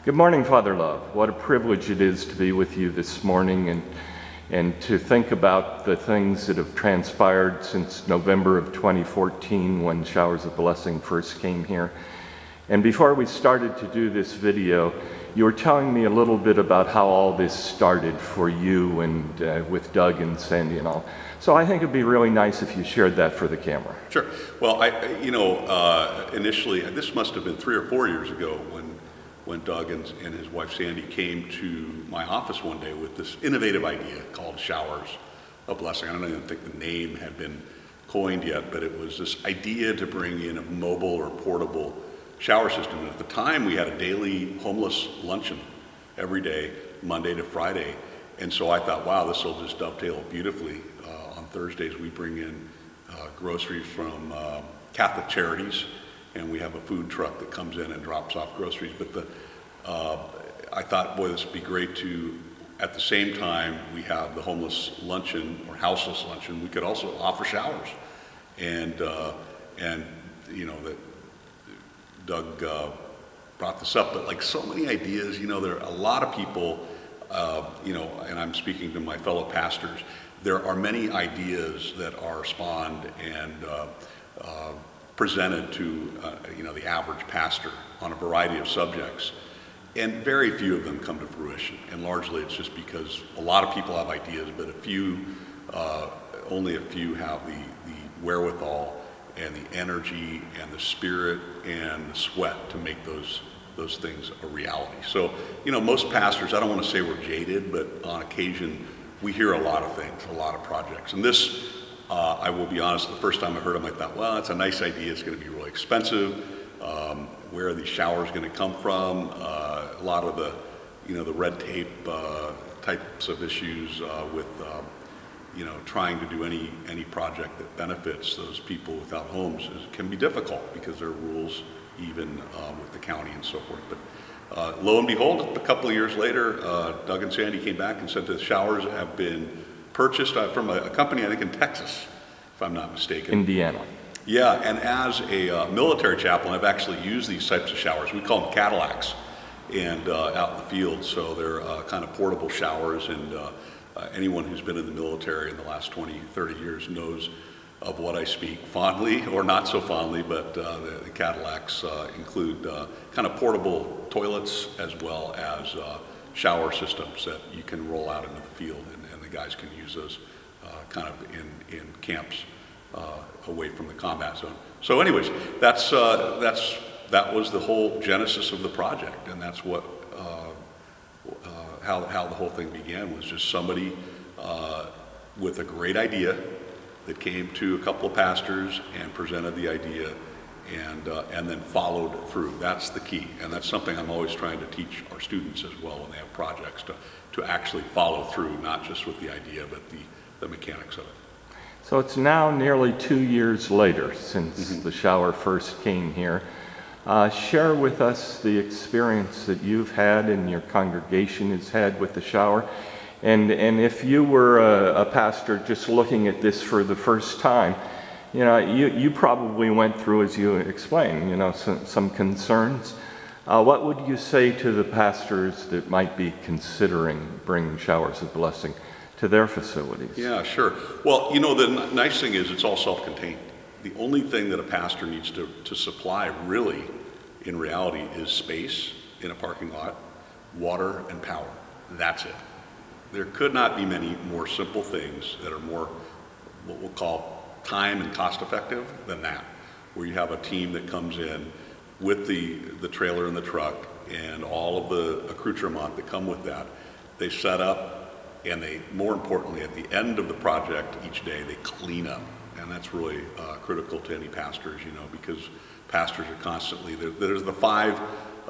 Good morning, Father Love. What a privilege it is to be with you this morning and to think about the things that have transpired since November of 2014 when Showers of Blessing first came here. And before we started to do this video, you were telling me a little bit about how all this started for you and with Doug and Sandy and all. So I think it'd be really nice if you shared that for the camera. Sure. Well, initially, this must have been 3 or 4 years ago when Doug and his wife Sandy came to my office one day with this innovative idea called Showers of Blessing. I don't even think the name had been coined yet, but it was this idea to bring in a mobile or portable shower system. And at the time, we had a daily homeless luncheon every day, Monday to Friday. And so I thought, wow, this will just dovetail beautifully. On Thursdays, we bring in groceries from Catholic Charities, and we have a food truck that comes in and drops off groceries. But I thought, boy, this would be great to, at the same time, we have the homeless luncheon or houseless luncheon, we could also offer showers. And you know, that Doug brought this up, but like so many ideas, you know, there are a lot of people, and I'm speaking to my fellow pastors, there are many ideas that are spawned and presented to the average pastor on a variety of subjects, and very few of them come to fruition. And largely it's just because a lot of people have ideas, but only a few have the wherewithal and the energy and the spirit and the sweat to make those things a reality. So, most pastors, I don't want to say we're jaded, but on occasion we hear a lot of things, a lot of projects. And this, I will be honest, the first time I heard them, I thought, well, it's a nice idea. It's going to be really expensive. Where are these showers going to come from? A lot of the red tape types of issues with trying to do any project that benefits those people without homes can be difficult because there are rules even with the county and so forth. But lo and behold, a couple of years later, Doug and Sandy came back and said the showers have been purchased from a company, I think in Texas, if I'm not mistaken. Indiana. Yeah, and as a military chaplain, I've actually used these types of showers. We call them Cadillacs, and out in the field. So they're kind of portable showers, and anyone who's been in the military in the last 20, 30 years knows of what I speak fondly, or not so fondly, but the Cadillacs include kind of portable toilets as well as shower systems that you can roll out into the field, and the guys can use those kind of in camps away from the combat zone. So anyways, that was the whole genesis of the project, and that's what how the whole thing began, was just somebody with a great idea that came to a couple of pastors and presented the idea and then followed through. That's the key, and that's something I'm always trying to teach our students as well when they have projects, to actually follow through, not just with the idea, but the mechanics of it. So it's now nearly 2 years later since the shower first came here. Share with us the experience that you've had and your congregation has had with the shower. And if you were a pastor just looking at this for the first time, you probably went through, as you explained, some concerns. What would you say to the pastors that might be considering bringing Showers of Blessing to their facilities? Yeah, sure. Well, the nice thing is it's all self-contained. The only thing that a pastor needs to supply really, in reality, is space in a parking lot, water, and power. That's it. There could not be many more simple things that are more what we'll call time and cost effective than that, where you have a team that comes in with the trailer and the truck and all of the accoutrement that come with that. They set up, and they, more importantly, at the end of the project each day, they clean up. And that's really critical to any pastors, because pastors are constantly, there's the 5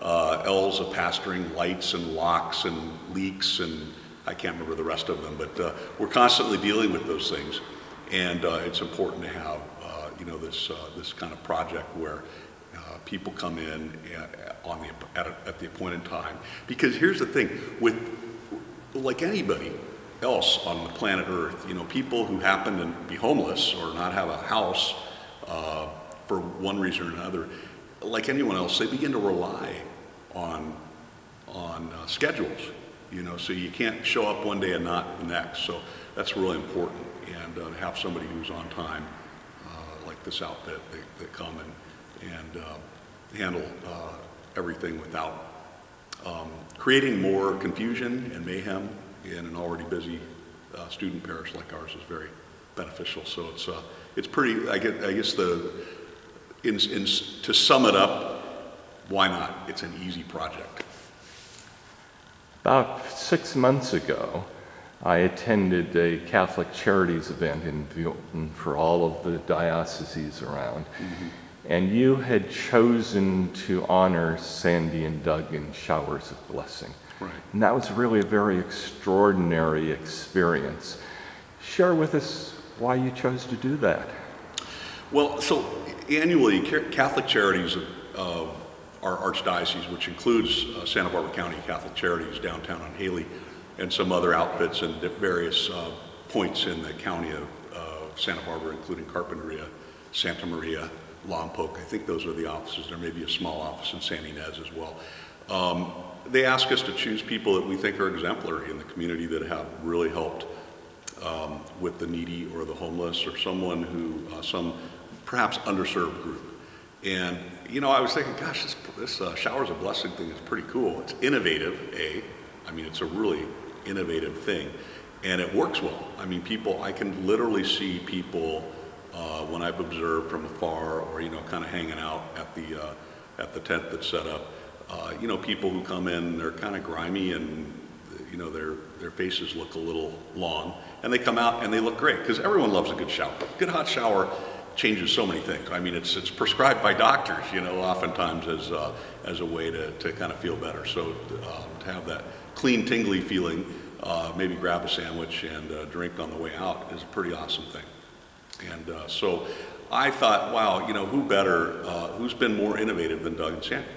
L's of pastoring: lights and locks and leaks, and I can't remember the rest of them, but we're constantly dealing with those things. And it's important to have, this kind of project where people come in at the appointed time. Because here's the thing, like anybody else on the planet Earth, people who happen to be homeless or not have a house for one reason or another, like anyone else, they begin to rely on schedules, so you can't show up one day and not the next. So that's really important, and to have somebody who's on time, like this outfit, that come and handle everything without creating more confusion and mayhem in an already busy student parish like ours is very beneficial. So it's pretty. I guess to sum it up, why not? It's an easy project. About 6 months ago, I attended a Catholic Charities event in Vulton for all of the dioceses around. Mm-hmm. And you had chosen to honor Sandy and Doug in showers of blessing. Right. And that was really a very extraordinary experience. Share with us why you chose to do that. Well, so annually, Catholic Charities of our Archdiocese, which includes Santa Barbara County Catholic Charities downtown on Haley, and some other outfits in various points in the county of Santa Barbara, including Carpinteria, Santa Maria, Lompoc. I think those are the offices. There may be a small office in San Ynez as well. They ask us to choose people that we think are exemplary in the community, that have really helped with the needy or the homeless, or someone who, some perhaps underserved group. And I was thinking, gosh, this Showers of Blessing thing is pretty cool. It's innovative, it's a really innovative thing, and it works well. I can literally see people when I've observed from afar, or kind of hanging out at the tent that's set up. People who come in, they're kind of grimy, and their faces look a little long, and they come out and they look great, because everyone loves a good shower. Good hot shower changes so many things. It's prescribed by doctors, oftentimes as a way to kind of feel better. So to have that clean, tingly feeling, maybe grab a sandwich and drink on the way out is a pretty awesome thing. And so I thought, wow, who better, who's been more innovative than Doug and Sandy?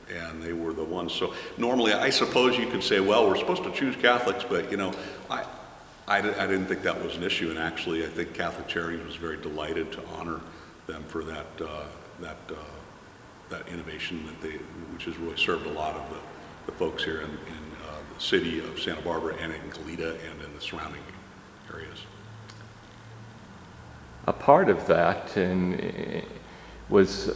And they were the ones. So normally, I suppose you could say, well, we're supposed to choose Catholics, but I didn't think that was an issue. And actually, I think Catholic Charities was very delighted to honor them for that innovation which has really served a lot of the folks here in the city of Santa Barbara, and in Goleta, and in the surrounding areas. A part of that was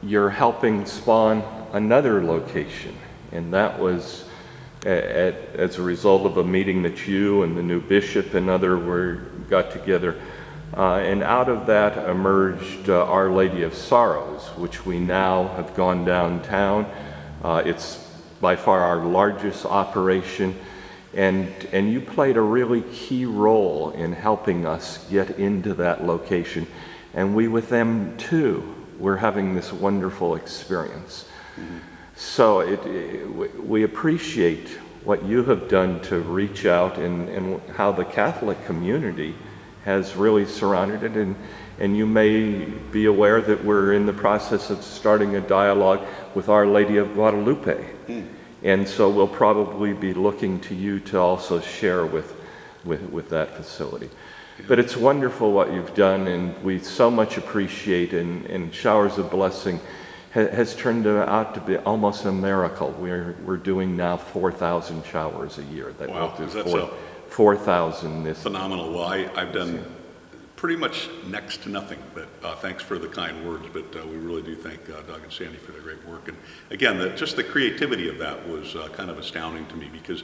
you're helping spawn another location, and that was as a result of a meeting that you and the new bishop and got together, and out of that emerged Our Lady of Sorrows, which we now have gone downtown. It's by far our largest operation, and you played a really key role in helping us get into that location, and we with them too, we're having this wonderful experience. Mm-hmm. So we appreciate what you have done to reach out, and how the Catholic community has really surrounded it. And you may be aware that we're in the process of starting a dialogue with Our Lady of Guadalupe. Mm. And so we'll probably be looking to you to also share with that facility. Yeah. But it's wonderful what you've done, and we so much appreciate, and Showers of Blessing has turned out to be almost a miracle. We're doing now 4,000 showers a year. Wow, we'll do 4,000 this phenomenal. Well, I've done pretty much next to nothing, but thanks for the kind words. But we really do thank Doug and Sandy for their great work. And again, just the creativity of that was kind of astounding to me, because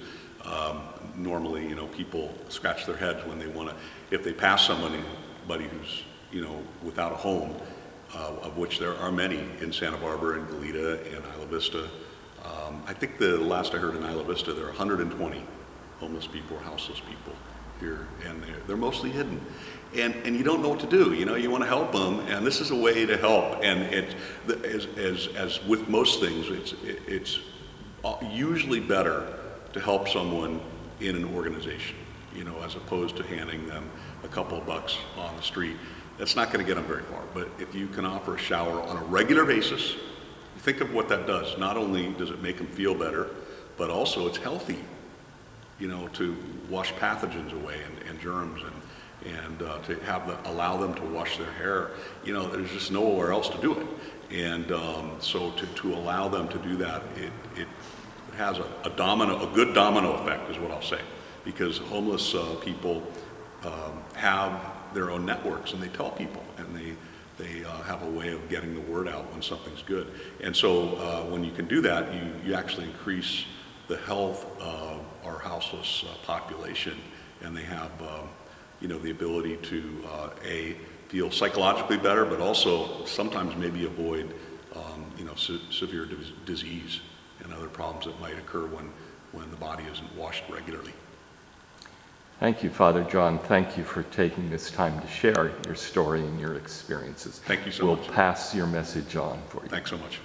normally, people scratch their heads when they want to, if they pass somebody who's without a home, of which there are many in Santa Barbara and Goleta and Isla Vista. I think the last I heard in Isla Vista, there are 120 homeless people or houseless people here, and they're mostly hidden. And you don't know what to do. You want to help them, and this is a way to help. And as with most things, it's usually better to help someone in an organization, as opposed to handing them a couple of bucks on the street. That's not going to get them very far. But if you can offer a shower on a regular basis, think of what that does. Not only does it make them feel better, but also it's healthy, to wash pathogens away and germs, and to allow them to wash their hair. There's just nowhere else to do it. And so to allow them to do that, it has a good domino effect is what I'll say, because homeless people have their own networks, and they tell people, and they have a way of getting the word out when something's good. And so when you can do that, you actually increase the health of our houseless population, and they have the ability to feel psychologically better, but also sometimes maybe avoid severe disease and other problems that might occur when the body isn't washed regularly. Thank you, Father John. Thank you for taking this time to share your story and your experiences. Thank you so much. We'll pass your message on for you. Thanks so much.